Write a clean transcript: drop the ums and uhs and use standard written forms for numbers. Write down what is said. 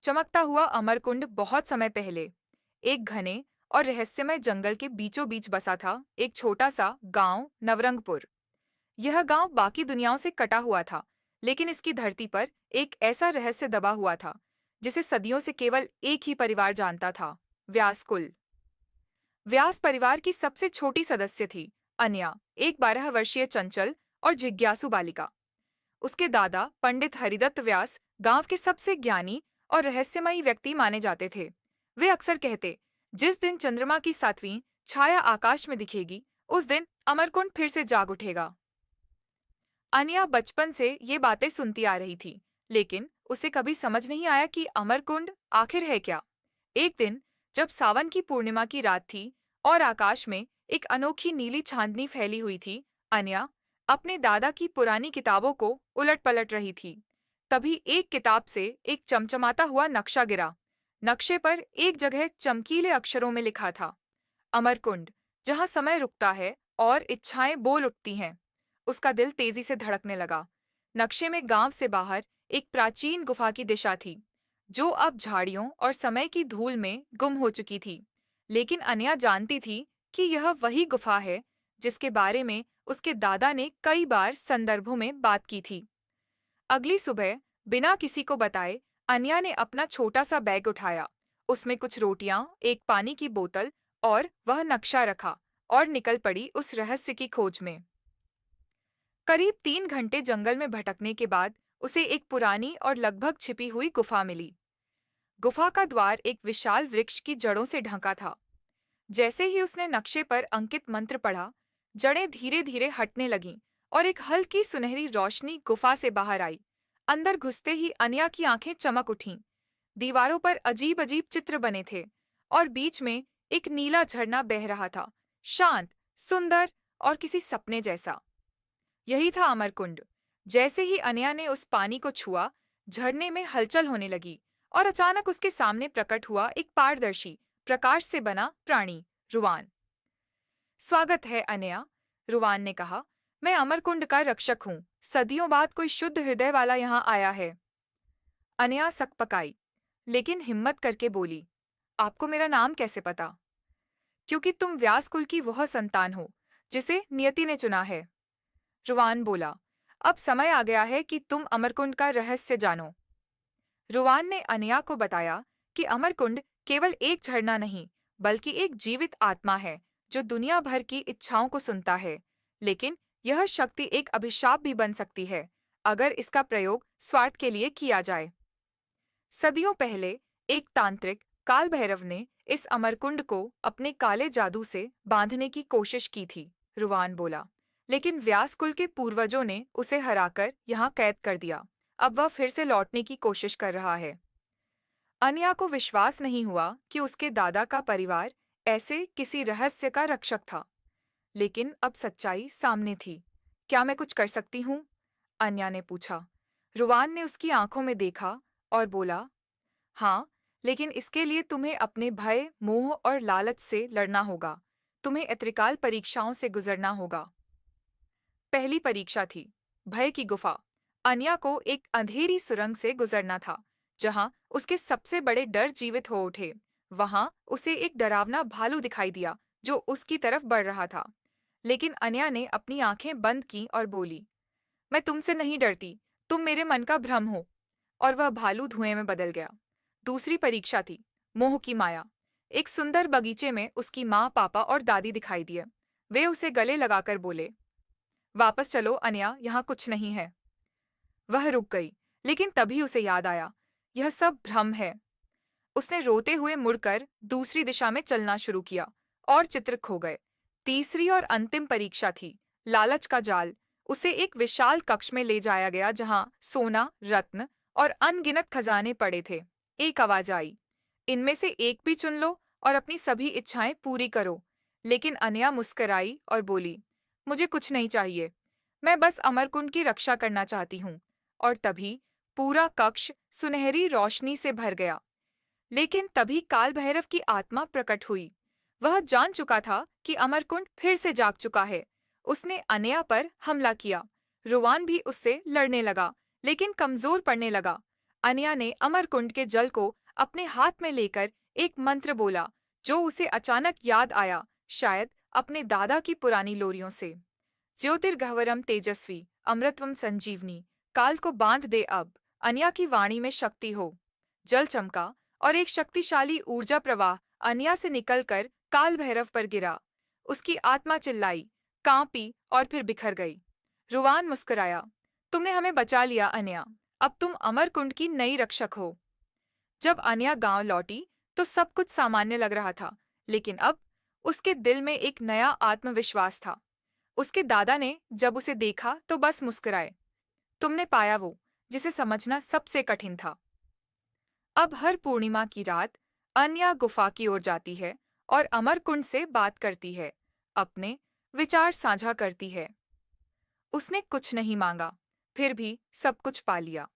चमकता हुआ अमरकुंड बहुत समय पहले एक घने और रहस्यमय जंगल के बीचों बीच बसा था एक छोटा सा गांव नवरंगपुर। यह गांव बाकी दुनियाओं से कटा हुआ था, लेकिन इसकी धरती पर एक ऐसा रहस्य दबा हुआ था जिसे सदियों से केवल एक ही परिवार जानता था, व्यास कुल। व्यास परिवार की सबसे छोटी सदस्य थी अन्या, एक 12 वर्षीय चंचल और जिज्ञासु बालिका। उसके दादा पंडित हरिदत्त व्यास गांव के सबसे ज्ञानी और रहस्यमयी व्यक्ति माने जाते थे। वे अक्सर कहते, जिस दिन चंद्रमा की 7वीं छाया आकाश में दिखेगी, उस दिन अमरकुंड फिर से जाग उठेगा। अनिया बचपन से ये बातें सुनती आ रही थी, लेकिन उसे कभी समझ नहीं आया कि अमरकुंड आखिर है क्या। एक दिन, जब सावन की पूर्णिमा की रात थी और आकाश में एक अनोखी नीली चांदनी फैली हुई थी, अनिया अपने दादा की पुरानी किताबों को उलट पलट रही थी। तभी एक किताब से एक चमचमाता हुआ नक्शा गिरा। नक्शे पर एक जगह चमकीले अक्षरों में लिखा था, अमरकुंड, जहाँ समय रुकता है और इच्छाएं बोल उठती हैं। उसका दिल तेजी से धड़कने लगा। नक्शे में गांव से बाहर एक प्राचीन गुफा की दिशा थी, जो अब झाड़ियों और समय की धूल में गुम हो चुकी थी। लेकिन अनया जानती थी कि यह वही गुफा है जिसके बारे में उसके दादा ने कई बार संदर्भों में बात की थी। अगली सुबह, बिना किसी को बताए, अनया ने अपना छोटा सा बैग उठाया। उसमें कुछ रोटियां, एक पानी की बोतल और वह नक्शा रखा और निकल पड़ी उस रहस्य की खोज में। करीब 3 घंटे जंगल में भटकने के बाद उसे एक पुरानी और लगभग छिपी हुई गुफा मिली। गुफा का द्वार एक विशाल वृक्ष की जड़ों से ढका था। जैसे ही उसने नक्शे पर अंकित मंत्र पढ़ा, जड़ें धीरे धीरे हटने लगीं और एक हल्की सुनहरी रोशनी गुफा से बाहर आई। अंदर घुसते ही अनया की आंखें चमक उठीं। दीवारों पर अजीब अजीब चित्र बने थे और बीच में एक नीला झरना बह रहा था, शांत, सुंदर और किसी सपने जैसा। यही था अमरकुंड। जैसे ही अनया ने उस पानी को छुआ, झरने में हलचल होने लगी और अचानक उसके सामने प्रकट हुआ एक पारदर्शी, प्रकाश से बना प्राणी, रुवान। स्वागत है अनया, रुवान ने कहा। मैं अमरकुंड का रक्षक हूँ। सदियों बाद कोई शुद्ध हृदय वाला यहाँ आया है। अनया सकपकाई, लेकिन हिम्मत करके बोली, आपको मेरा नाम कैसे पता? क्योंकि तुम व्यास कुल की वह संतान हो जिसे नियति ने चुना है। रुवान बोला, अब समय आ गया है कि तुम अमरकुंड का रहस्य जानो। रुवान ने अनया को बताया कि अमरकुंड केवल एक झरना नहीं, बल्कि एक जीवित आत्मा है जो दुनिया भर की इच्छाओं को सुनता है। लेकिन यह शक्ति एक अभिशाप भी बन सकती है अगर इसका प्रयोग स्वार्थ के लिए किया जाए। सदियों पहले एक तांत्रिक, काल भैरव ने इस अमरकुंड को अपने काले जादू से बांधने की कोशिश की थी, रुवान बोला। लेकिन व्यास कुल के पूर्वजों ने उसे हराकर यहाँ कैद कर दिया। अब वह फिर से लौटने की कोशिश कर रहा है। अनया को विश्वास नहीं हुआ कि उसके दादा का परिवार ऐसे किसी रहस्य का रक्षक था। लेकिन अब सच्चाई सामने थी। क्या मैं कुछ कर सकती हूँ? अन्या ने पूछा। रुवान ने उसकी आंखों में देखा और बोला, हाँ, लेकिन इसके लिए तुम्हें अपने भय, मोह और लालच से लड़ना होगा। तुम्हें एत्रिकाल परीक्षाओं से गुजरना होगा। पहली परीक्षा थी भय की गुफा। अन्या को एक अंधेरी सुरंग से गुजरना था, जहां उसके सबसे बड़े डर जीवित हो उठे। वहां उसे एक डरावना भालू दिखाई दिया जो उसकी तरफ बढ़ रहा था। लेकिन अन्या ने अपनी आंखें बंद की और बोली, मैं तुमसे नहीं डरती, तुम मेरे मन का भ्रम हो। और वह भालू धुएं में बदल गया। दूसरी परीक्षा थी मोह की माया। एक सुंदर बगीचे में उसकी माँ, पापा और दादी दिखाई दिए। वे उसे गले लगाकर बोले, वापस चलो अन्या, यहाँ कुछ नहीं है। वह रुक गई, लेकिन तभी उसे याद आया, यह सब भ्रम है। उसने रोते हुए मुड़कर दूसरी दिशा में चलना शुरू किया और चित्र खो गए। तीसरी और अंतिम परीक्षा थी लालच का जाल। उसे एक विशाल कक्ष में ले जाया गया जहां सोना, रत्न और अनगिनत खजाने पड़े थे। एक आवाज आई, इनमें से एक भी चुन लो और अपनी सभी इच्छाएं पूरी करो। लेकिन अनया मुस्कराई और बोली, मुझे कुछ नहीं चाहिए, मैं बस अमरकुंड की रक्षा करना चाहती हूँ। और तभी पूरा कक्ष सुनहरी रोशनी से भर गया। लेकिन तभी काल भैरव की आत्मा प्रकट हुई। वह जान चुका था कि अमरकुंड फिर से जाग चुका है। उसने अनया पर हमला किया। रुवान भी उससे लड़ने लगा, लेकिन कमजोर पड़ने लगा। अनया ने अमरकुंड के जल को अपने हाथ में लेकर एक मंत्र बोला, जो उसे अचानक याद आया, शायद अपने दादा की पुरानी लोरियों से। ज्योतिर्गह्वरम तेजस्वी, अमृतवम संजीवनी, काल को बांध दे अब, अनया की वाणी में शक्ति हो। जल चमका और एक शक्तिशाली ऊर्जा प्रवाह अनया से निकलकर काल भैरव पर गिरा। उसकी आत्मा चिल्लाई, कांपी और फिर बिखर गई। रुवान मुस्कुराया, तुमने हमें बचा लिया अनया, अब तुम अमरकुंड की नई रक्षक हो। जब अनया गांव लौटी तो सब कुछ सामान्य लग रहा था, लेकिन अब उसके दिल में एक नया आत्मविश्वास था। उसके दादा ने जब उसे देखा तो बस मुस्कुराए। तुमने पाया वो जिसे समझना सबसे कठिन था। अब हर पूर्णिमा की रात अन्या गुफा की ओर जाती है और अमरकुंड से बात करती है, अपने विचार साझा करती है। उसने कुछ नहीं मांगा, फिर भी सब कुछ पा लिया।